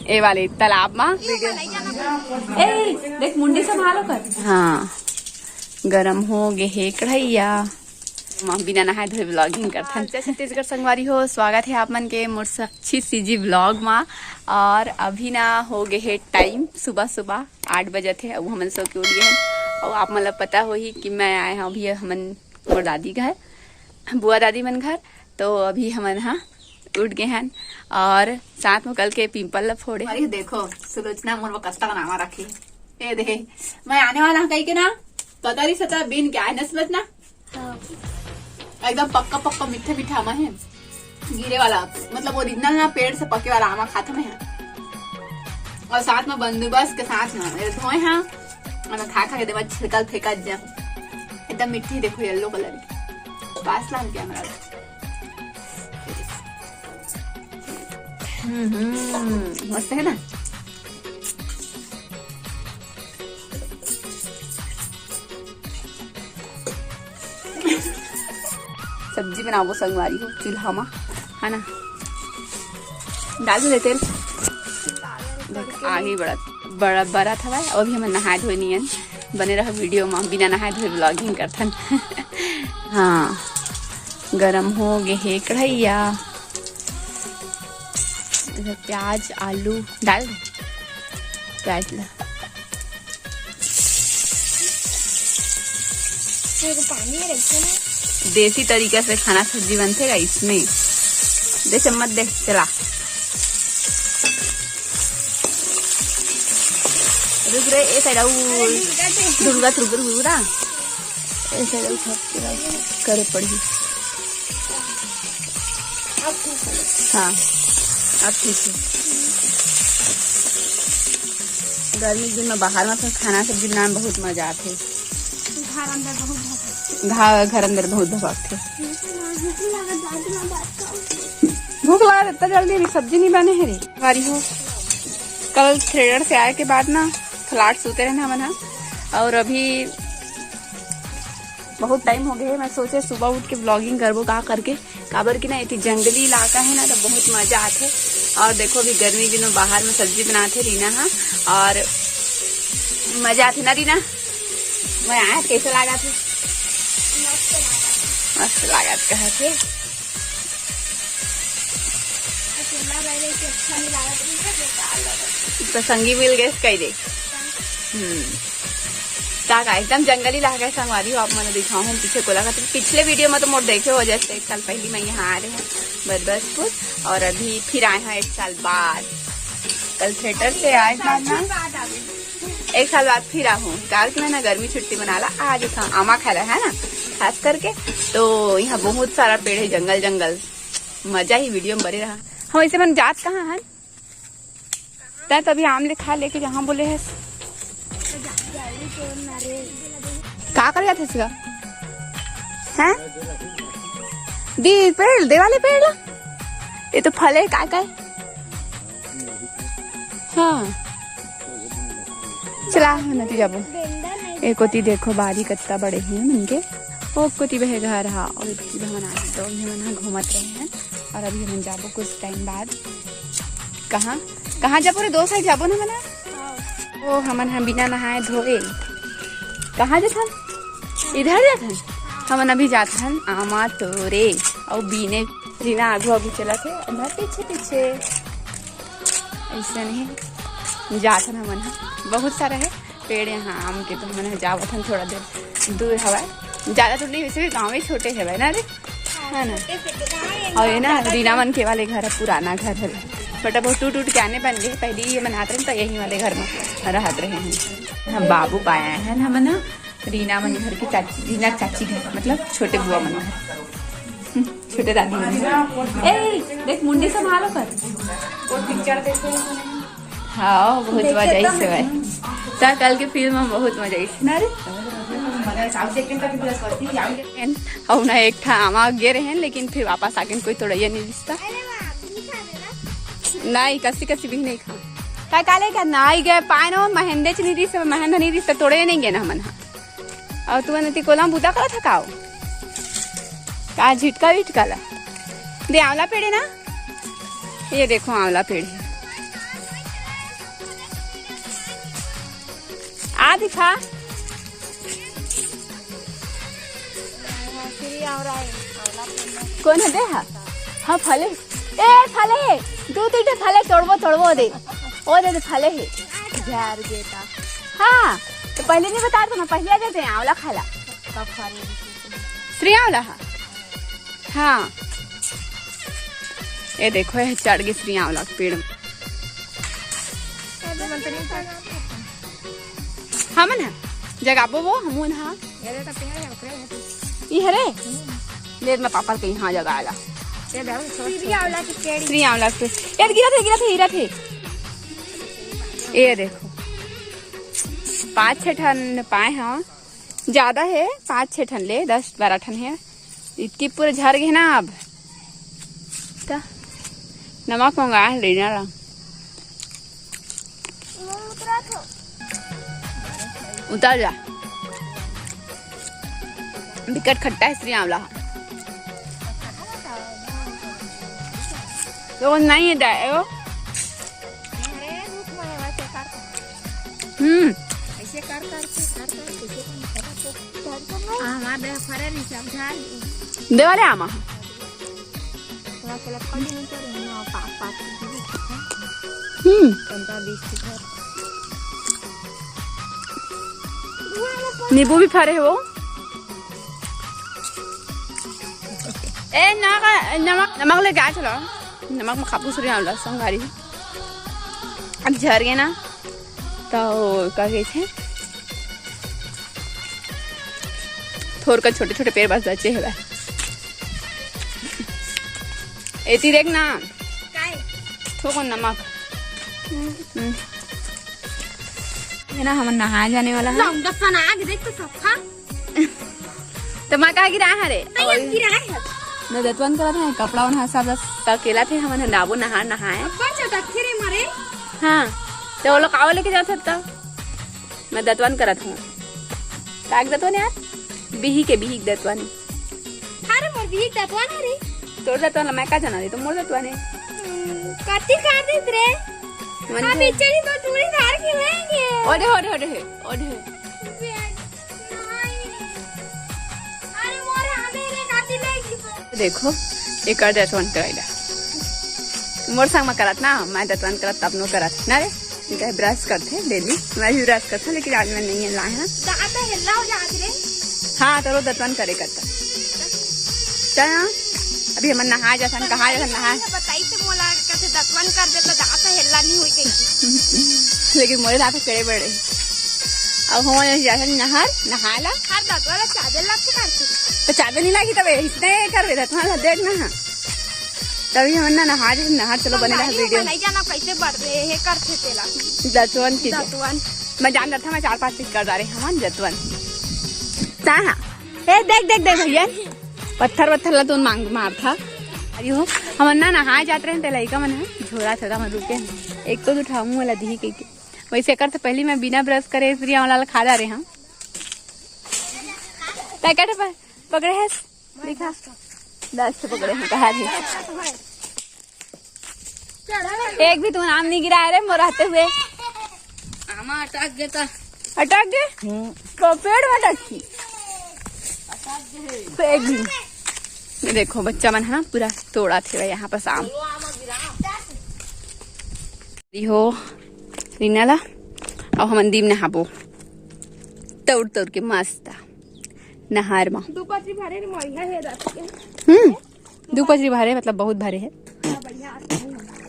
ए वाले तालाब में वीडियो देख मुंडी संभालो कर। हाँ गरम हो गे हे कढ़ैया बिना नहाए धोए व्लॉगिंग करथन। जय छत्तीसगढ़ संगवारी हो, स्वागत है आप मन के मोर अच्छी सीजी व्लॉग में। और अभी ना हो गे हे टाइम सुबह 8 बजे थे अब हमन सो के उठिए हैं। और आप मतलब पता हो ही कि मैं आए हैं अभी हमन मोर दादी घर बुआ दादी मन घर। तो अभी हमन हाँ उठ गए हैं और साथ में कल के पिंपल ला फोड़े। अरे देखो सुलोचना मोर कस्ता का नामा रखी ये देखे मैं आने वाला कहीं के ना पता नहीं सता बिन क्या है नस्बत ना एकदम पक्का पक्का मीठा मीठा आमा है गिरे वाला मतलब ओरिजिनल ना पेड़ से पके वाला आमा खाते में है। और साथ में बंदोबस्त के साथ ना धोए हाँ और खा के देवा छिड़कल फेंका जा एकदम मिट्टी देखो येलो कलर की पास लाम क्या हमारा मस्त है ना। सब्जी बनाओ संगवारी हो चूल्हा में है ना डाल दे तेल आगे बड़ा था भाई। अभी हम नहाए धोए नियन बने रहा वीडियो में बिना नहाए धोए व्लॉगिंग करथन। हाँ गरम हो गे हे कढ़ैया इधर प्याज आलू डाल दे प्याज ला पानी रखते ना देसी तरीका से खाना सब्जी बनते का इसमें दे चम्मच दे चला रुक रे ए साइड दुर्गा दुर्गा ए साइड करे पड़ी। हाँ अब ठीक है। गर्मी के दिन में बाहर में खाना सब्जी बनाने में बहुत मजा आते घर अंदर बहुत भगाते भूख लगा इतना जल्दी सब्जी नहीं बने है रे वारी हो। कल थ्रेडर से आए के बाद ना फ्लैट सोते रहना मना और अभी बहुत टाइम हो गया है। मैं सोचे सुबह उठ के ब्लॉगिंग करबो का करके काबर की ना इतनी जंगली इलाका है ना तो बहुत मजा आते। और देखो अभी गर्मी के दिनों बाहर में सब्जी बनाते रीना हाँ और मजा आती ना रीना। मैं आया कैसे लगा थे मस्त लगा कहा थे तो संगी मिल गए कही दे का एकदम जंगली इलाका है संगवारी हो। आप मैंने दिखाऊँ हूँ पीछे को लगा तो पिछले वीडियो में तो मोर देखे हो जैसे 1 साल पहले मैं यहाँ आ रहे हैं बरबसपुर और अभी फिर आए हैं 1 साल बाद। कल थिएटर से आए बाद ना 1 साल बाद फिर आहूँ काल की मैं ना गर्मी छुट्टी बना ला आज आमा खाला है ना खास करके। तो यहाँ बहुत सारा पेड़ है जंगल जंगल मजा ही वीडियो में बने रहा। हम इसे मन जात कहाँ है तय तभी आम ले खा लेके जहाँ बोले है का कर जाते इसका हैं दी पेड़ दे वाले पेड़ ये तो फल है का हाँ चला नती जाबो एक कोती देखो बारी कत्ता बड़े हैं उनके वो कोती बहे घर हा और मना तो हम घूमत रहे हैं। और अभी हम जाबो कुछ टाइम बाद कहाँ जाबो रे 2 साइड जाबो ना मना वो हम बिना नहाए धोए कहाँ जाथन इधर जाथन हमन अभी जाथन आमा तोरे और बीने रीना आगू आगू चला थे अंदर पीछे पीछे ऐसा नहीं जाथन हमन बहुत सारा है पेड़ यहाँ आम के। तो हमन जावथन थोड़ा देर दूर हवा ज्यादा दूर नहीं वैसे भी गाँव में छोटे है ना रे है ना। और ये ना रीना मन के वाले घर पुराना घर है बट अब टूट के आने बन गए पहले ये मनाते हैं तो यही वाले घर में रहत रहे हैं। हम बाबू पाया है हम ना रीना मन घर की चाची रीना चाची घर मतलब छोटे बुआ मन घर छोटे दादी मन ए देख मुंडी संभालो कर वो पिक्चर देखे हाँ बहुत मजा आई से भाई कल के फिल्म में बहुत मजा आई ना रे। और ना एक था आमा गे रहे हैं लेकिन फिर वापस आके कोई तोड़ा नहीं रिश्ता नहीं कसी भी नहीं खा काय काले का नाई गए पाए ना महेंदे नहीं रिश्ता महेंद्र नहीं रिश्ता तोड़े नहीं गए ना मन और तू नती कोलम बुदा करा था काओ का झिटका विटका ला दे आंवला पेड़ है ना ये देखो आंवला पेड़ है आ दिखा कौन है दे हाँ फले फले दो तीन फले तोड़बो दे फले है यार बेटा। हाँ तो पहले नहीं बता दो ना, पहले आ जाते हैं आंवला खाला श्री आंवला। हाँ ये देखो ये चढ़ गई श्री आंवला पेड़ में। हाँ मन जगाबो वो हमन हाँ ये हरे ले मैं पापा के यहाँ जगह आला श्री आंवला पे यार गिरा थे ये देखो 5-6 टन पाए हाँ, ज्यादा है 5-6 टन ले 10-12 टन है, इतनी पूरे झड़ गए ना। अब नमक मंगा लेना रहा उतर जा विकट खट्टा है श्री आंवला तो नहीं है डायो। देवाले आमा नींबू भी फरे हो। ए नमक लेके आ चलो, नमक में खापूस रही आंवला संगारी अब झड़ गए ना तो क्या कहते थोड़ का छोटे छोटे पेड़ बस बचे है एती देख ना थोड़ा नमक है ना। हम नहा जाने वाला है तो मैं कहा गिरा है रे मैं दतवन करा था कपड़ा उन्हें सब अकेला थे हम नाबू नहाए। हाँ तो वो लोग आओ लेके जा सकता मैं दतवन करा था ताक दतवन यार बिही दतवन अरे मोर बिही दतवन है रे तोड़ दतवन मैं का जाना रे तो मोर दतवन है काटी काट दे रे हम बेचारी तो चूड़ी धार के लेंगे ओढ़े अरे मोर हमें रे काटी लेगी। देखो एक और दतवन कराइला मोर संग में करत ना मैं दतवन करत तब नो करत ना रे कहे ब्रश करते डेली मैं भी ब्रश करता लेकिन आज मैं नहीं लाए हैं दांत हिला हो जात रे। हाँ तो दतवन करे करता चल अभी हम नहा जाता कहा जाता नहा बताई तो मोला कैसे दतवन कर दे तो दांत हिला नहीं हुई कहीं लेकिन मोरे दांत करे बड़े अब हो जाता नहाला हर दतवन चादर लग के करती तो चादर नहीं लगी तब इतने कर रहे दतवन देख ना तभी हम नहा चलो बनेगा वीडियो नहीं जाना कैसे बढ़ रहे हैं करते तेला दतवन की मैं जान रहा था मैं 4-5 पीस कर रहे हम दतवन कहाँ ए देख भैया पत्थर ला तो मार था अरे हो हम नहाए जाते रहे लड़का मन है झोला छोड़ा मैं रुके एक तो उठा मुँह वाला दी के वैसे कर पहले मैं बिना ब्रश करे फ्री वाला खा जा रहे हम पैकेट पर पकड़े है दिखा 10 पकड़े हैं कहा एक भी तू नाम नहीं गिरा रे मोराते हुए अटक गए तो पेड़ में अटकी तो एक भी ये देखो बच्चा मन है ना पूरा तोड़ा थे यहाँ पर शाम हो रीनाला और हम दीप नहाबो तोड़ के मस्त नहार में 2 पचरी भरे बढ़िया है रात के 2 पचरी भरे मतलब बहुत भरे है बढ़िया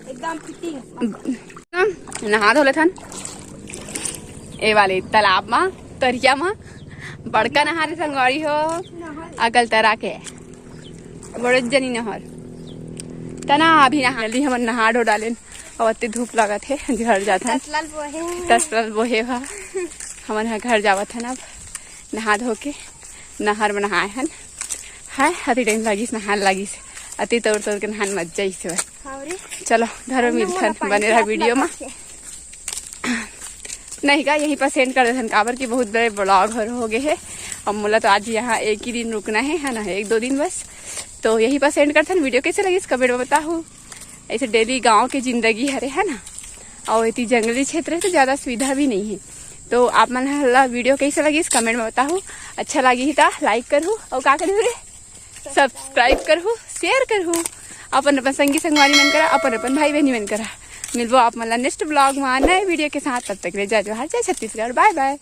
एकदम फिटिंग नहा धोले थन ए वाले तालाब में तरिया में बड़का नहारे संगवारी हो अकल तरा के बड़े जनी नहर तना अभी नहा ली हम नहा डो डाले और अति धूप लगा थे घर जाता 10 बोहे हमारे घर जावत है अब नहा धो के नहर में नहाए हैं है अति टाइम लगी नहान लगी अति तोड़ के नहान मजा से चलो घर में मिलथन बने रहा वीडियो में नहीं का यहीं पर सेंड कर देथन काबर की बहुत बड़े ब्लॉग हो गए है और मोला तो आज यहाँ एक ही दिन रुकना है ना 1-2 दिन बस तो यहीं पर सेंड करथन। वीडियो कैसे लगी कमेंट में बताओ। ऐसे डेली गांव की जिंदगी है ना और इतनी जंगली क्षेत्र है तो ज़्यादा सुविधा भी नहीं है तो आप मन हल्ला वीडियो कैसे लगी इस कमेंट में बताओ। अच्छा लगी ही तो लाइक करूँ और का करूँ रे सब्सक्राइब करूँ शेयर करूँ अपन अपन संगी संगवारी मन करा अपन अपन भाई बहनी मन करा। मिलबो आप मतलब नेक्स्ट ब्लॉग में नए वीडियो के साथ। तब तक ले जय जोहार जय छत्तीसगढ़ बाय बाय।